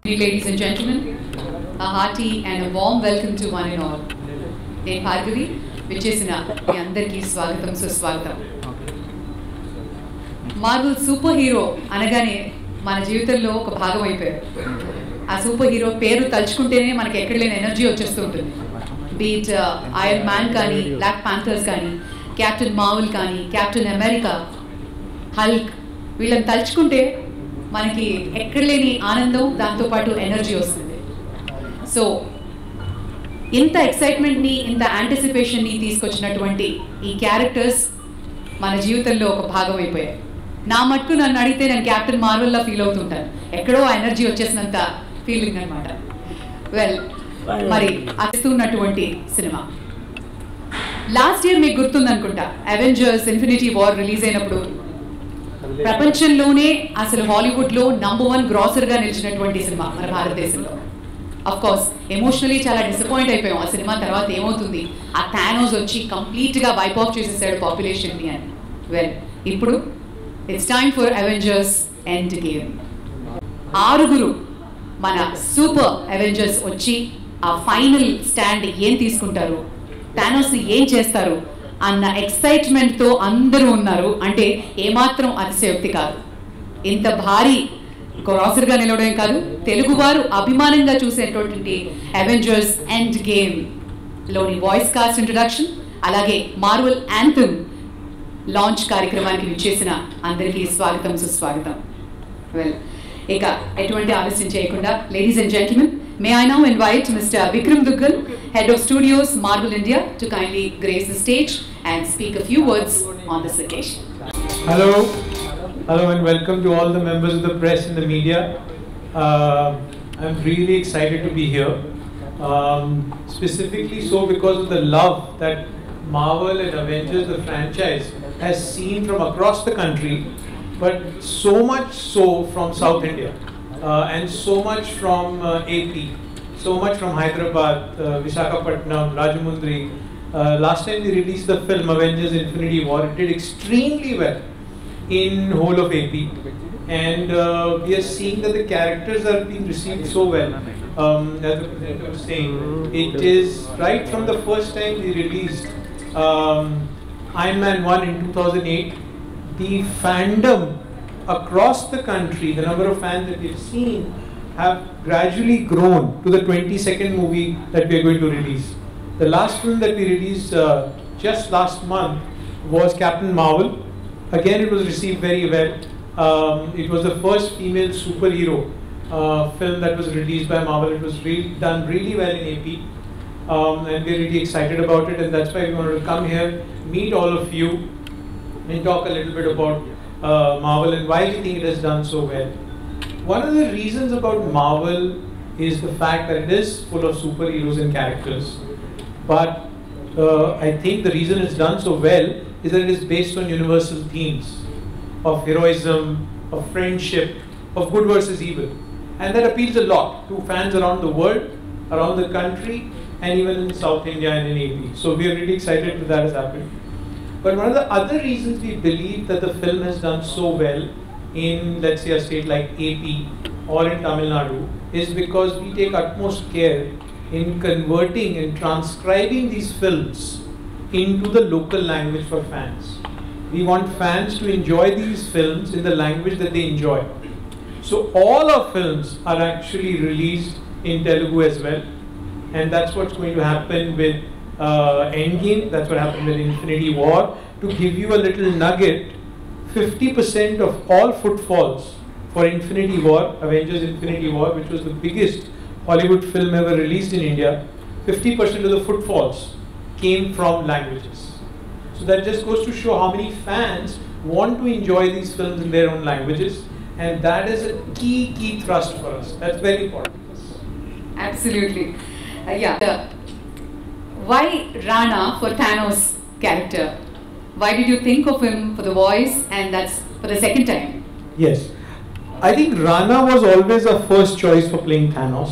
Ladies and gentlemen, a hearty and a warm welcome to one and all. నేను భార్గవి విచ్చేసిన మీ అందరికీ స్వాగతం సుస్వాగతం. మార్వెల్ సూపర్ హీరో అనగానే మన జీవితంలో ఒక భాగం అయిపోయారు. ఆ సూపర్ హీరో పేరు తలుచుకుంటేనే మనకి ఎక్కడ లేని ఎనర్జీ వచ్చేస్తూ ఉంటుంది. బీట్ ఐరన్ మ్యాన్ కానీ, బ్లాక్ ప్యాంథర్స్ కానీ, క్యాప్టెన్ మార్వెల్ కానీ, క్యాప్టెన్ అమెరికా, హల్క్, వీళ్ళని తలుచుకుంటే మనకి ఎక్కడ లేని ఆనందం, దాంతోపాటు ఎనర్జీ వస్తుంది. సో ఇంత ఎక్సైట్మెంట్ని, ఇంత యాంటిసిపేషన్ని తీసుకొచ్చినటువంటి ఈ క్యారెక్టర్స్ మన జీవితంలో ఒక భాగం అయిపోయాయి. నా మట్టుకు నన్ను అడిగితే నేను క్యాప్టెన్ మార్వెల్లా ఫీల్ అవుతుంటాను. ఎక్కడో ఎనర్జీ వచ్చేసినంత ఫీలింగ్ అనమాట. వెల్, మరి అస్తున్నటువంటి సినిమా లాస్ట్ ఇయర్ మీకు గుర్తుందనుకుంటా, అవెంజర్స్ ఇన్ఫినిటీ వార్ రిలీజ్ అయినప్పుడు ప్రపంచంలోనే అసలు హాలీవుడ్లో #1 గ్రాసర్గా నిలిచినటువంటి సినిమా మన భారతదేశంలో. అఫ్ కోర్స్ ఎమోషనలీ చాలా డిసప్పాయింట్ అయిపోయాం. ఆ సినిమా తర్వాత ఏమవుతుంది, ఆ థానోస్ వచ్చి కంప్లీట్గా వైప్ ఆఫ్ చేసేసాడు పాపులేషన్ని అని. వెల్, ఇప్పుడు it's time for Avengers end game. 6 మన సూపర్ అవెంజర్స్ వచ్చి ఆ ఫైనల్ స్టాండ్ ఏం తీసుకుంటారు, థానోస్ని ఏం చేస్తారు అన్న ఎక్సైట్మెంట్తో అందరూ ఉన్నారు. అంటే ఏమాత్రం అతిశయోక్తి కాదు. ఇంత భారీ క్రాసర్గా నిలవడం కాదు, తెలుగువారు అభిమానంగా చూసేటువంటి అవెంజర్స్ ఎండ్ గేమ్లోని వాయిస్ కాస్ట్ ఇంట్రడక్షన్, అలాగే మార్వెల్ యాంథమ్ లాంచ్ కార్యక్రమానికి విచ్చేసిన అందరికీ స్వాగతం సుస్వాగతం. వెల్, ఇక ఎటువంటి ఆలస్యం చేయకుండా, ladies and gentlemen, may I now invite Mr. Vikram Duggal, Head of Studios, Marvel India, to kindly grace the stage and speak a few words on this occasion. Hello and welcome to all the members of the press and the media. I'm really excited to be here, specifically so because of the love that Marvel and Avengers, the franchise, has seen from across the country, but so much so from South India. And so much from AP, so much from Hyderabad, Visakhapatnam, Rajamundry. Last time we released the film Avengers Infinity War, it did extremely well in whole of AP. And we are seeing that the characters are being received so well. As the presenter was saying, it is right from the first time we released Iron Man 1 in 2008, the fandom across the country, the number of fans that we've seen have gradually grown to the 22nd movie that we are going to release. The last film that we released just last month was Captain Marvel. Again, it was received very well. It was the first female superhero film that was released by Marvel. It was done really well in AP, and we're really excited about it, and that's why we wanted to come here, meet all of you, and talk a little bit about Marvel and why we think it has done so well. One of the reasons about Marvel is the fact that it is full of superheroes and characters. But I think the reason it's done so well is that it is based on universal themes of heroism, of friendship, of good versus evil. And that appeals a lot to fans around the world, around the country, and even in South India and in AP. So we are really excited that that has happened. But one of the other reasons we believe that the film has done so well in, let's say, a state like AP or in Tamil Nadu is because we take utmost care in converting and transcribing these films into the local language for fans. We want fans to enjoy these films in the language that they enjoy. So all our films are actually released in Telugu as well, and that's what's going to happen with Endgame. That's what happened with Infinity War. To give you a little nugget, 50% of all footfalls for Infinity War, Avengers Infinity War, which was the biggest Hollywood film ever released in India, 50% of the footfalls came from languages. So that just goes to show how many fans want to enjoy these films in their own languages, and that is a key thrust for us. That's very important. Absolutely. Why Rana for Thanos character? Why did you think of him for the voice, and that's for the second time? Yes, I think Rana was always a first choice for playing Thanos.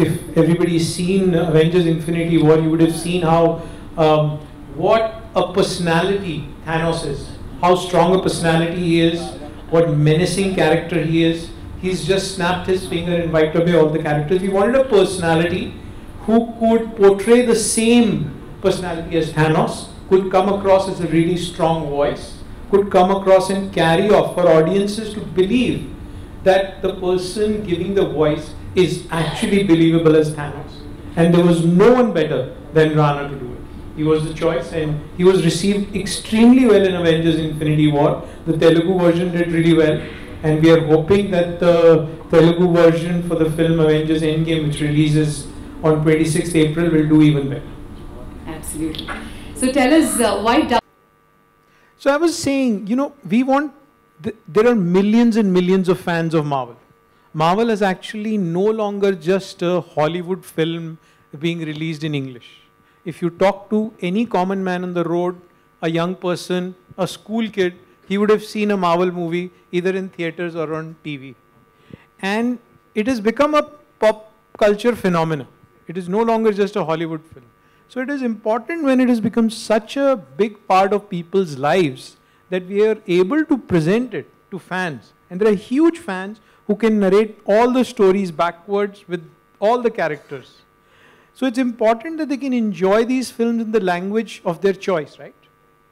If everybody's seen Avengers Infinity War, you would have seen how what a personality Thanos is, how strong a personality he is, what menacing character he is, he's just snapped his finger and wiped away all the characters. We wanted a personality who could portray the same personality as Thanos, could come across as a really strong voice, could come across and carry off for audiences to believe that the person giving the voice is actually believable as Thanos. And there was no one better than Rana to do it. He was the choice, and he was received extremely well in Avengers Infinity War. The Telugu version did really well, and we are hoping that the Telugu version for the film Avengers Endgame, which releases on 26th April, will do even better. Absolutely. So tell us why. So I was saying, you know, there are millions and millions of fans of Marvel. Marvel is actually no longer just a Hollywood film being released in English. If you talk to any common man on the road, a young person, a school kid, he would have seen a Marvel movie either in theaters or on TV. And it has become a pop culture phenomenon. It is no longer just a Hollywood film. So it is important when it has become such a big part of people's lives that we are able to present it to fans. And there are huge fans who can narrate all the stories backwards with all the characters. So it's important that they can enjoy these films in the language of their choice, right?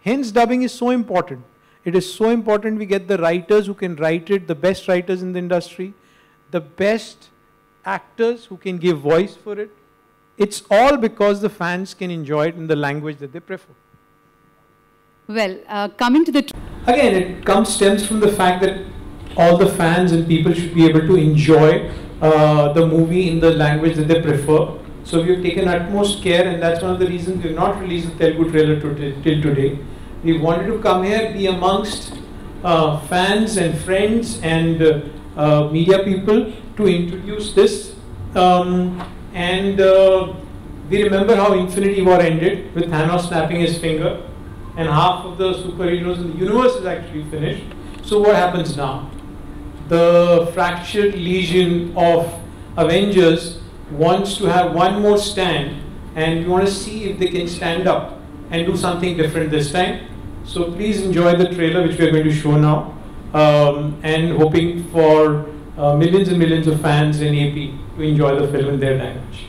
Hence dubbing is so important. It is so important we get the writers who can write it, the best writers in the industry, the best actors who can give voice for it. It's all because the fans can enjoy it in the language that they prefer. Well, coming to the... Again, it stems from the fact that all the fans and people should be able to enjoy the movie in the language that they prefer. So we have taken utmost care, and that's one of the reasons we have not released the Telugu trailer till today. We wanted to come here, be amongst fans and friends and media people to introduce this. And we remember how Infinity War ended with Thanos snapping his finger, and half of the superheroes in the universe is actually finished. So what happens now? The fractured legion of Avengers wants to have one more stand, and we want to see if they can stand up and do something different this time. So please enjoy the trailer which we are going to show now, and hoping for millions and millions of fans in AP to enjoy the film in their language.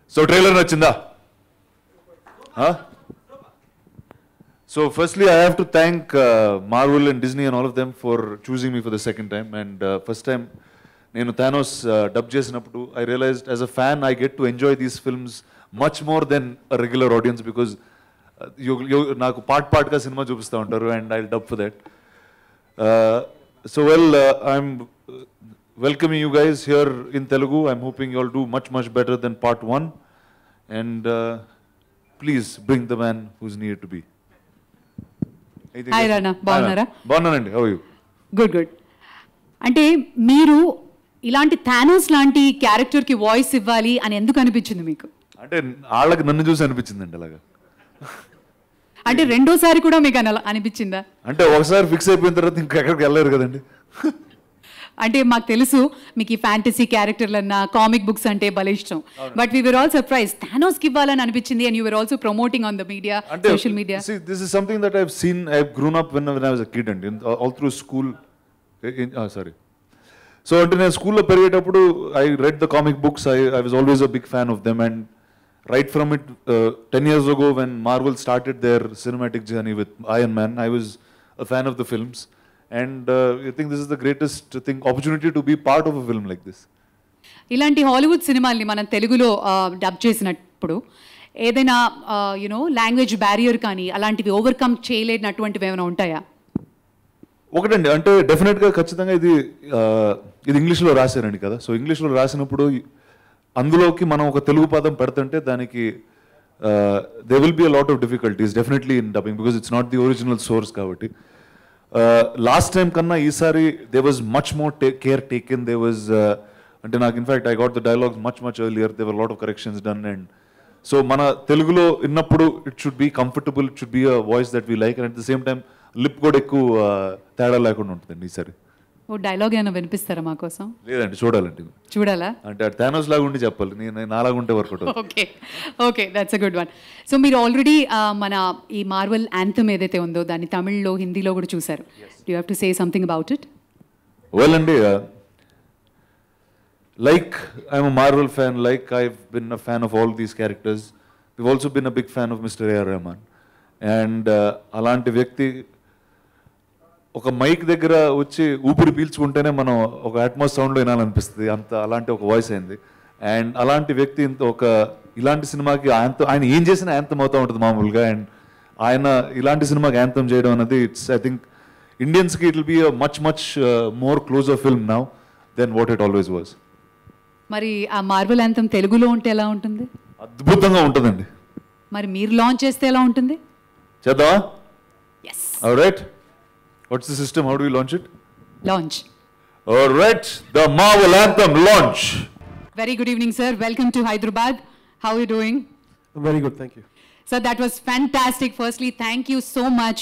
So trailer nachinda? Huh? So firstly, I have to thank Marvel and Disney and all of them for choosing me for the second time. And first time, nenu Thanos dub chesinappudu, I realized as a fan, I get to enjoy these films much more than a regular audience, because naaku part ga cinema chupista untaru, and I'll dub for that. I'm welcoming you guys here in Telugu. I'm hoping you all do much better than part 1. And please bring the man who's needed to be. Hi Rana, బాగున్నారా? బాగున్నానండి. How are you? Good. అంటే మీరు ఇలాంటి Thanos లాంటి character కి voice ఇవ్వాలి అని ఎందుకు అనిపించింది మీకు? అంటే వాళ్ళకి నన్ను చూసి అనిపించిందండి అలాగా. అంటే రెండోసారి కూడా మీకు అనిపించిందా? అంటే ఒకసారి ఫిక్స్ అయిపోయిన తర్వాత ఇంకెక్కడికి వెళ్ళలేరు కదండి. అంటే మాకు తెలుసు మీకు ఈ ఫ్యాంటసీ క్యారెక్టర్లన్నా కామిక్ బుక్స్ అంటే భలే ఇష్టం. But we were all surprise Thanos కి ఇవ్వాలని అనిపించింది, and you were also promoting on the media, social media. See, this is something that I've seen. I've grown up when I was a kid, and all through school. So అంటే నేను స్కూల్లో పెరిగేటప్పుడు I read the comic books. I was always a big fan of them, and right from it 10 years ago when Marvel started their cinematic journey with Iron Man, I was a fan of the films. And I think this is the greatest opportunity to be part of a film like this. ఇలాంటి Hollywood సినిమాల్ని మనం తెలుగులో dub చేసినప్పుడు ఏదైనా language barrier కానీ అలాంటివి overcome చేయలేనటువంటివి ఏమైనా ఉంటాయా? ఒకటండి, అంటే డెఫినెట్గా ఖచ్చితంగా ఇది ఇంగ్లీష్లో రాశారండి కదా. సో ఇంగ్లీష్లో రాసినప్పుడు అందులోకి మనం ఒక తెలుగు పదం పెడుతుంటే దానికి they will be a lot of difficulties definitely in dubbing, because it's not the original source కాబట్టి. లాస్ట్ టైం కన్నా ఈసారి they was much more care taken. They was అంటే నాకు in fact I got the dialogues much earlier. They were lot of corrections done. And so మన తెలుగులో విన్నప్పుడు it should be comfortable, it should be a voice that we like, and at the same time lip కూడా ఎక్కువ తేడా లేకుండా ఉంటుందండి ఈసారి. ఓ dialogue ఏమైనా వినిపిస్తారా మా కోసం? లేదండి, చూడాలండి. చూడాలా? అంటే థానోస్ లాగా ఉండి చెప్పాలి, నేను నాలాగా ఉంటే workout. Okay that's a good one. So మీరు ఆల్రెడీ మన ఈ మార్వెల్ యాంథమ్ ఏదైతే ఉందో దాన్ని తమిళ్లో హిందీలో కూడా చూసారు. Do you have to say something about it? Well, అండి, like I'm a Marvel fan, like I've been a fan of all these characters. We've also been a big fan of Mr. A.R. Rahman. And అలాంటి వ్యక్తి ఒక mic దగ్గర వచ్చి ఊపిరి పీల్చుకుంటేనే మనం ఒక Atmos సౌండ్లో వినాలనిపిస్తుంది, అలాంటి ఒక వాయిస్ అయింది. అండ్ అలాంటి వ్యక్తి ఇలాంటి సినిమాకి ఆయన ఏం చేసినా యాంతం అవుతూ ఉంటుంది మామూలుగా. అండ్ ఆయన ఇలాంటి సినిమాకి యాంతం చేయడం అనేది ఐ థింక్ ఇండియన్స్కి it will be a much more closer film now then what it always was. మరి ఆ మార్వెల్ యాంతం తెలుగులో ఉంటే ఎలా ఉంటుంది? అద్భుతంగా ఉంటుందండి. మరి మీరు లాంచ్ చేస్తే ఎలా ఉంటుంది? చేద్దామా? Yes. All right. What's the system? How do we launch it? Launch. All right. The Marvel Anthem launch. Very good evening, sir. Welcome to Hyderabad. How are you doing? I'm very good, thank you. Sir, that was fantastic. Firstly, thank you so much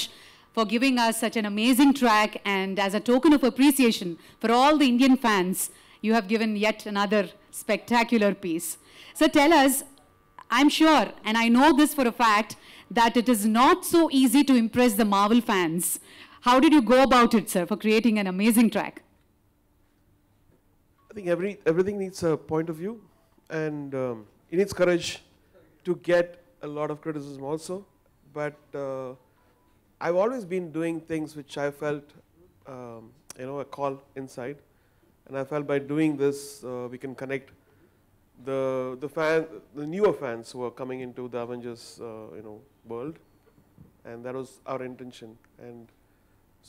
for giving us such an amazing track. And as a token of appreciation for all the Indian fans, you have given yet another spectacular piece. So tell us, I'm sure, and I know this for a fact, that it is not so easy to impress the Marvel fans. How did you go about it, sir, for creating an amazing track? I think everything needs a point of view, and it needs courage to get a lot of criticism also. But I've always been doing things which I felt, a call inside, and I felt by doing this we can connect the newer fans who are coming into the Avengers, world, and that was our intention. And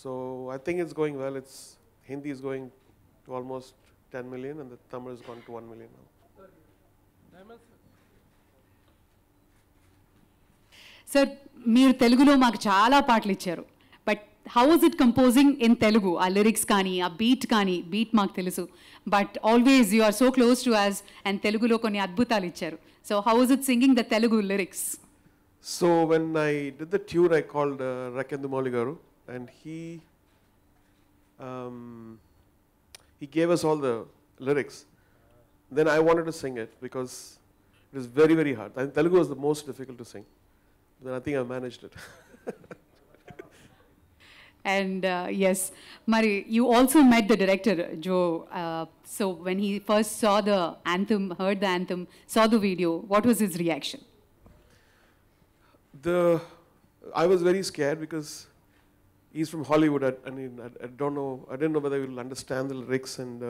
so I think it's going well. Hindi is going to almost 10 million, and the Tamil has gone to 1 million now. Sir, మీరు తెలుగులో మాకు చాలా పాటలు ఇచ్చారు. But how is it composing in Telugu? ఆ lyrics కానీ ఆ beat మాకు తెలుసు, but always you are so close to us and తెలుగులో కొన్ని అద్భుతాలు ఇచ్చారు. So how is it singing the Telugu lyrics? So when I did the tune, I called Rahman Garu, and he gave us all the lyrics. Then I wanted to sing it because it is very, very hard. And Telugu was the most difficult to sing. Then I think I managed it. And yes, Mari, you also met the director, Joe. So when he first saw the anthem, heard the anthem, saw the video, what was his reaction? I was very scared because he's from Hollywood. I don't know. I didn't know whether he will understand the lyrics, and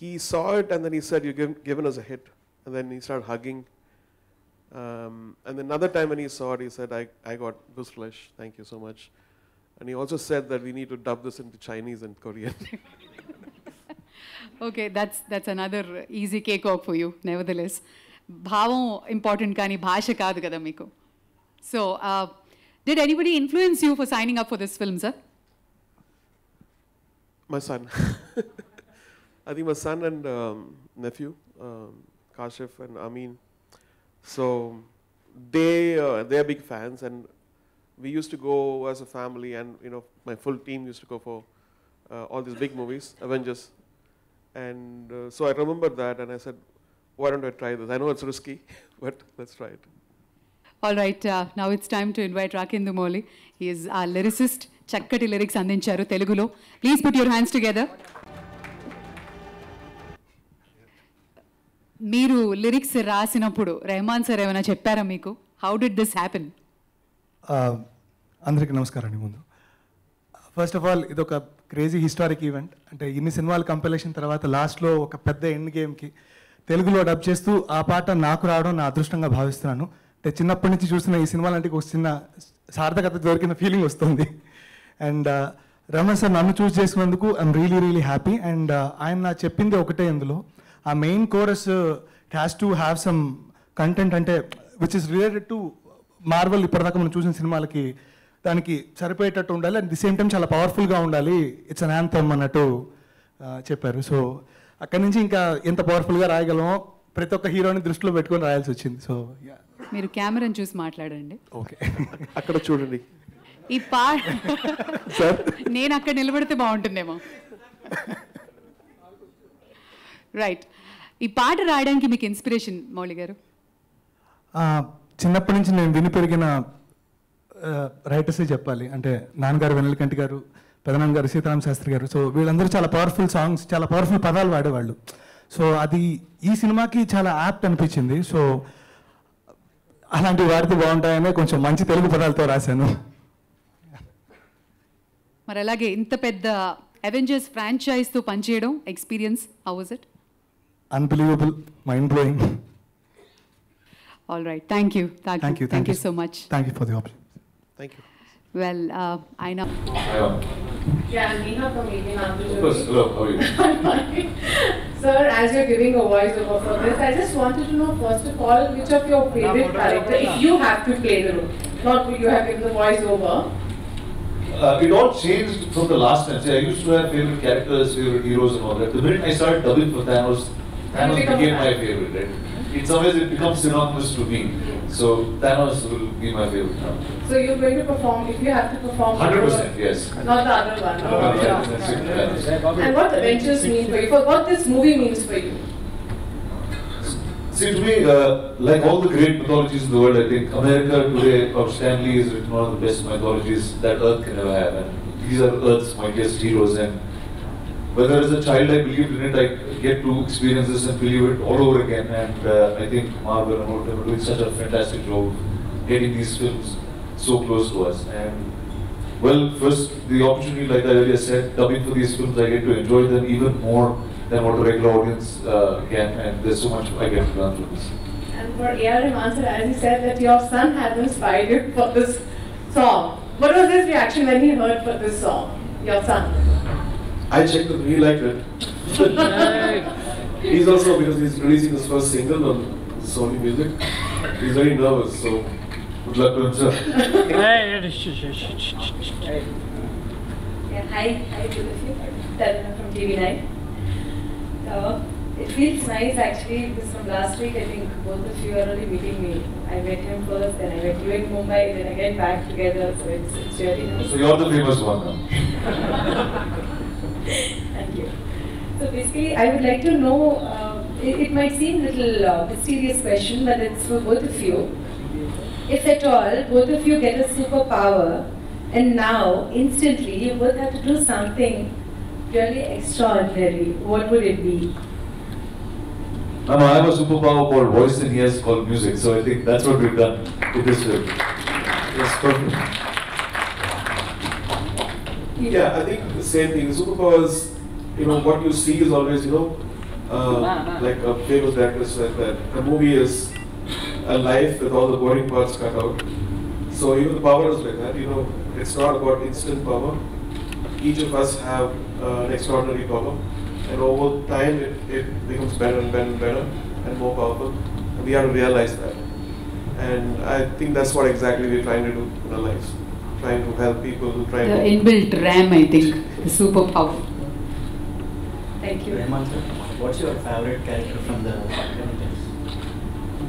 he saw it, and then he said, "You've given us a hit." And then he started hugging. And then another time when he saw it, he said, "I got gooseflesh. Thank you so much." And he also said that we need to dub this into Chinese and Korean. Okay, that's another easy cakewalk for you. Nevertheless, bhavam important kani bhasha kaadu kada meeku. So, did anybody influence you for signing up for this film, sir? My son. I think my son and nephew, Kashif and Amin. So they are big fans, and we used to go as a family, and my full team used to go for all these big movies, Avengers. And so I remember that, and I said, why don't I try this? I know it's risky, but let's try it. All right, now it's time to invite Rahman Daggubati. He is our lyricist. Chakkati lyrics andincharu Telugulo. Please put your hands together. మీరు lyrics రాసినప్పుడు Rahman sir ఏమైనా చెప్పారా మీకు? How did this happen? అందరికీ నమస్కారం అండి. ముందు first of all ఇది ఒక క్రేజీ హిస్టారిక్ ఈవెంట్. అంటే ఇన్ని సినిమాలు కంపైలేషన్ తర్వాత లాస్ట్లో ఒక పెద్ద ఎండ్ గేమ్కి తెలుగులో డబ్ చేస్తూ ఆ పాట నాకు రావడం నా అదృష్టంగా భావిస్తున్నాను. అంటే చిన్నప్పటి నుంచి చూస్తున్న ఈ సినిమాలు అంటే ఒక చిన్న సార్థకత దొరికిన ఫీలింగ్ వస్తుంది. అండ్ రమణ్ సార్ నన్ను చూస్ చేసుకున్నందుకు ఐఎమ్ రియలీ హ్యాపీ. అండ్ ఆయన నా చెప్పింది ఒకటే, ఇందులో ఆ main chorus it has to have some content, అంటే which is related to Marvel ఇప్పటిదాకా మనం చూసిన సినిమాలకి దానికి సరిపోయేటట్టు ఉండాలి. అట్ ది సేమ్ టైం చాలా పవర్ఫుల్గా ఉండాలి. ఇట్స్ అన్ యాంథమ్ అన్నట్టు చెప్పారు. సో అక్కడి నుంచి ఇంకా ఎంత పవర్ఫుల్గా రాయగలమో ప్రతి ఒక్క హీరోని దృష్టిలో పెట్టుకొని రాయాల్సి వచ్చింది. సో మీరు కెమెరాని చూసి మాట్లాడండి. ఓకే, అక్కడ చూడండి. ఈ నేను అక్కడ నిలబడితే బాగుంటుందేమో. రైట్, ఈ పాట రాయడానికి మీకు ఇన్స్పిరేషన్ మౌళి గారు? చిన్నప్పటి నుంచి నేను విని పెరిగిన రైటర్సే చెప్పాలి. అంటే నాన్నగారు వెన్నెలకంటి గారు, పెదనాన్న గారు, సీతారామ శాస్త్రి గారు. సో వీళ్ళందరూ చాలా పవర్ఫుల్ సాంగ్స్, చాలా పవర్ఫుల్ పదాలు వాడేవాళ్ళు. సో అది ఈ సినిమాకి చాలా యాప్ట్ అనిపించింది. సో అలాంటివి వాడితే బాగుంటాయనే కొంచెం మంచి తెలుగు పదాలతో రాశాను. మరి అలాగే ఇంత పెద్ద అవెంజర్స్ ఫ్రాంచైజ్తో పనిచేయడం experience, how was it? Unbelievable, mind blowing. All right, thank you so much. Thank you for the opportunity. Thank you. Well, I know. Yeah, Neha from Indian Army. Of course, hello, how are you? Sir, as you're giving a voice over for this, I just wanted to know first of all, which of your favorite character, if you have to play the role, not you have given the voice over. It all changed from the last time. See, I used to have favorite characters, favorite heroes and all that. The minute I started dubbing for Thanos became my favorite, right? In some ways it becomes synonymous to me. So Thanos will be my favorite now. So you're going to perform, if you have to perform. 100%, yes. Not the other one. No, yeah. And what Avengers mean for you? For what this movie means for you? See, to me, like all the great mythologies in the world, I think America today, or Stanley is written one of the best mythologies that Earth can ever have. And these are Earth's mightiest heroes. And whether as a child I believed in it, I get to experience this and believe it all over again. And I think Marvel and all of them are doing such a fantastic job of getting these films so close to us. And well, first, the opportunity, like I earlier said, dubbing for these films, I get to enjoy them even more than what a regular audience can. And there's so much I get to learn from this. And for A.R. Rahman, sir, as you said that your son has inspired you for this song. What was his reaction when he heard for this song? Your son. I checked that he liked it. He's also, because he's releasing his first single on Sony Music, he's very nervous, so good luck to him, sir. Yeah, hi, both of you. Taruna from TV9. It feels nice actually, because from last week I think both of you are already meeting me. I met him first, then I met you in Mumbai, then again back together, so it's really nice. So you're the famous one now. Thank you. So basically, I would like to know, it might seem a little mysterious question, but it's for both of you. If at all, both of you get a superpower, and now, instantly, you both have to do something really extraordinary, what would it be? I have a superpower called voice and he has called music, so I think that's what we've done with this film. It's perfect. Yeah, I think the same thing. Superpowers, what you see is always, like a famous director said that a movie is a life with all the boring parts cut out. So even the power is like that, it's not about instant power. Each of us have an extraordinary power, and over time it becomes better and better and better and more powerful, and we have to realize that. And I think that's what exactly we're trying to do in our lives. Trying to help people, trying The to... inbuilt RAM, I think, the superpower. Thank you. Rahman sir, what's your favorite character from the Avengers?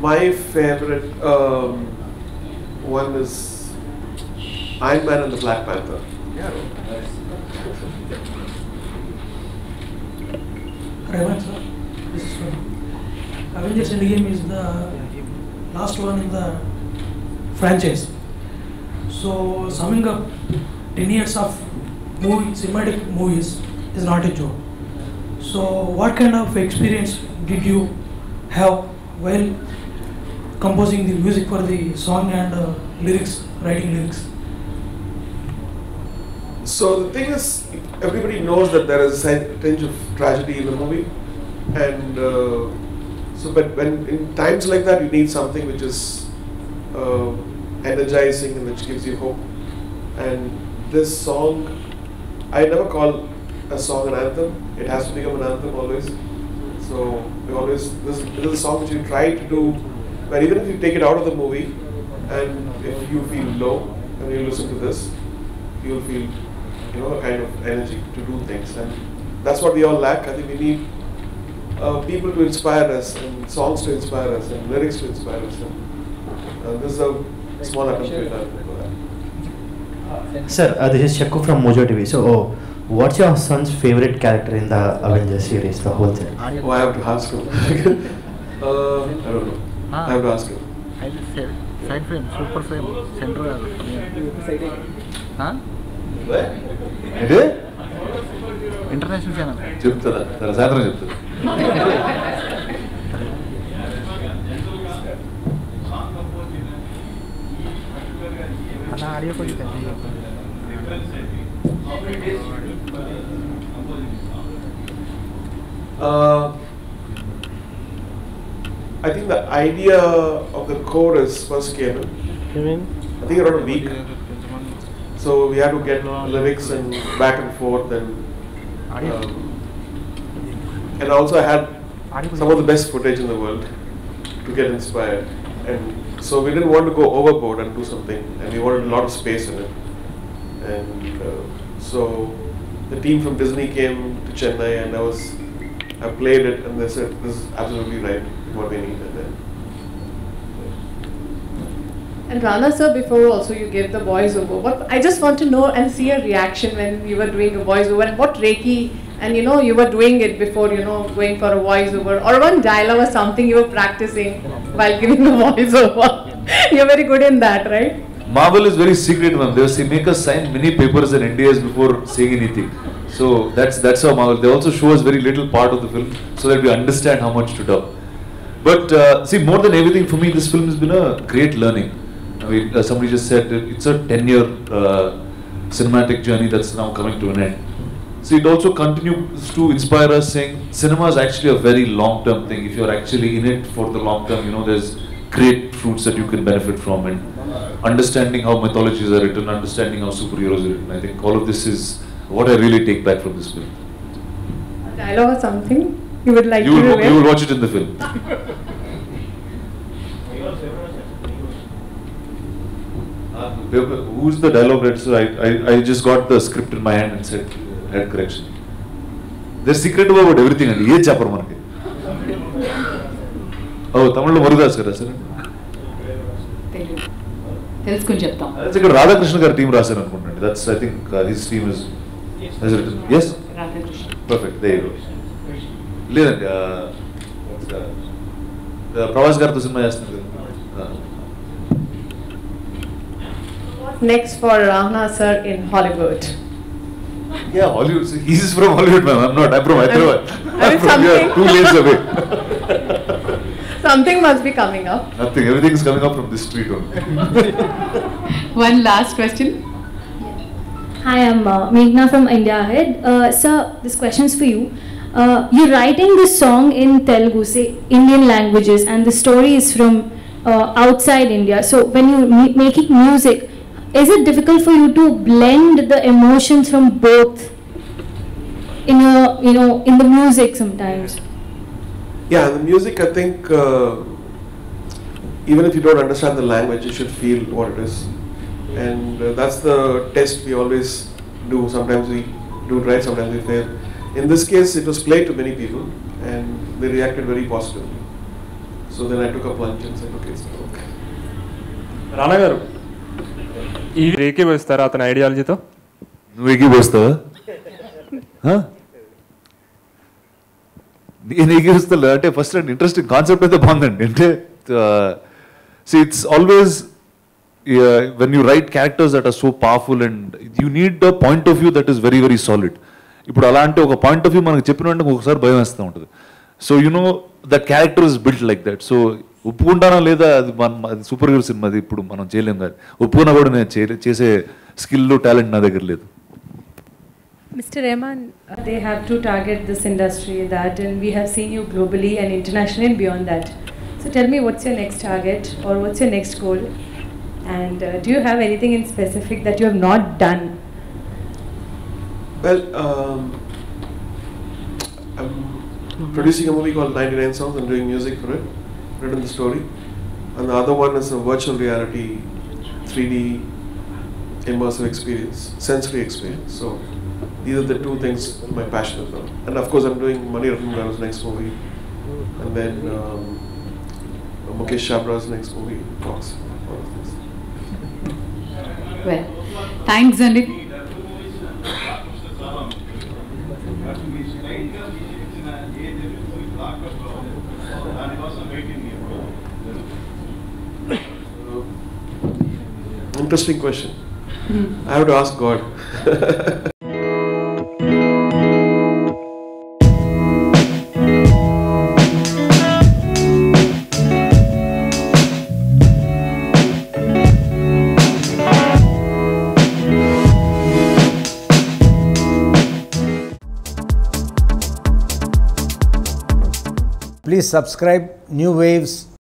My favorite one is Iron Man and the Black Panther. Rahman sir, this is from Avengers Endgame is the last one in the franchise. So summing up 10 years of cinematic movies is not a joke. So what kind of experience did you have while composing the music for the song and writing lyrics? So the thing is, everybody knows that there is a tinge of tragedy in the movie, and but when in times like that you need something which is energizing and which gives you hope. And this song, I never call a song an anthem. It has to become an anthem always. So this is a song which you try to do, but even if you take it out of the movie, and if you feel low and you listen to this, you'll feel a kind of energy to do things, and that's what we all lack. I think we need people to inspire us, and songs to inspire us, and lyrics to inspire us. And, this is a small attempt we've done for that. Sir, this is Shakku from Mojo TV. So, what's your son's favorite character in the Avengers series, the whole set? Oh, I have to ask him. I don't know. I have to ask him. Side frame, super frame, center. అంటే international channel చెప్తుందా సరే సాయంత్రం చెప్తుంది. అలా audio కొంచెం పెద్దగా చెప్పండి. I think the idea of the chorus first came in. I think around a week. So we had to get lyrics and back and forth, and also I had some of the best footage in the world to get inspired. And so we didn't want to go overboard and do something, and we wanted a lot of space in it. And so the team from Disney came to Chennai, and I played it, and they said, "This is absolutely right, what we need." And Rana sir, before also you gave the voiceover. What I just want to know and see a reaction when you were doing a voiceover, and what Reiki, and you were doing it before going for a voiceover, or one dialogue or something you were practicing while giving a voiceover. You're very good in that, right? Marvel is very secret, ma'am. They make us sign many papers and NDAs before saying anything. So that's how Marvel. They also show us very little part of the film so that we understand how much to talk. But see, more than everything for me, this film has been a great learning. I mean, somebody just said it's a 10-year cinematic journey that's now coming to an end. See, it also continues to inspire us, saying cinema is actually a very long-term thing. If you're actually in it for the long term, there's great fruits that you can benefit from, and understanding how mythologies are written, understanding how superheroes are written. I think all of this is what I really take back from this film. A dialogue or something you would like You to will watch it in the film. Who's the dialogue writer? So I just got the script in my hand and said, head correction. They're secretive about everything, and ye chapter manaki. Oh, Tamil lo Murugas kada sir. తెలుసుకుని చెప్తాం. That's ఇక్కడ రాధాకృష్ణ గారి team రాశారు అనుకుంటాను. That's I think his team has written. Yes. Radhakrishna. Perfect. There you go. లేదండి ప్రవాస్ గారితో cinema చేస్తున్నారు. next for Rana sir in Hollywood? Yeah, Hollywood. He's from Hollywood, ma'am. I'm not. I'm from Hyderabad. I'm from here, 2 lanes away. Something must be coming up. Nothing. Everything is coming up from this street only. One last question. Hi, I'm Meghna from India Ahead. Sir, this question's for you. You're writing this song in Telugu, say Indian languages, and the story is from outside India. So when you're making music, is it difficult for you to blend the emotions from both in your, in the music sometimes? Yeah, the music, I think, even if you don't understand the language, you should feel what it is. And that's the test we always do. Sometimes we do it right, sometimes we fail. In this case, it was played to many people, and they reacted very positively. So then I took a plunge and said, okay, it's okay. రానా గారు ఈ ఏకీభవిస్తారా అతని ఐడియాలజీతో? నువ్వు ఏకీభవిస్తావా? నేను ఏకీభవిస్తా అంటే first and interesting concept అయితే బాగుందండి. అంటే see, it's always when you write characters that are so powerful, and you need a point of view that is very very solid. ఇప్పుడు అలాంటి ఒక పాయింట్ ఆఫ్ వ్యూ మనకు చెప్పిన వెంటనే ఒకసారి భయం వేస్తూ ఉంటుంది. So that character is built like that. So ఒప్పుకుంటానా లేదా అది అది సూపర్ హీరో సినిమా, అది ఇప్పుడు మనం చేయలేం కాదు. ఒప్పుకున్నా కూడా నేను చేసే స్కిల్ టాలెంట్ నా దగ్గర లేదు. Mr. Rahman, they have to target this industry, that, and we have seen you globally and internationally and beyond that. So tell me, what's your next target or what's your next goal? And do you have anything in specific that you have not done? Well, I'm producing a movie called 99 Songs and doing music for it, written the story. And the other one is a virtual reality 3D immersive experience, sensory experience. So these are the two things my passion is on. And of course I'm doing Mani Ratnam's next movie, and then Mukesh Chabra's next movie, talks, all of this. Well, thanks Andy. Interesting question. I have to ask God. Please subscribe New Waves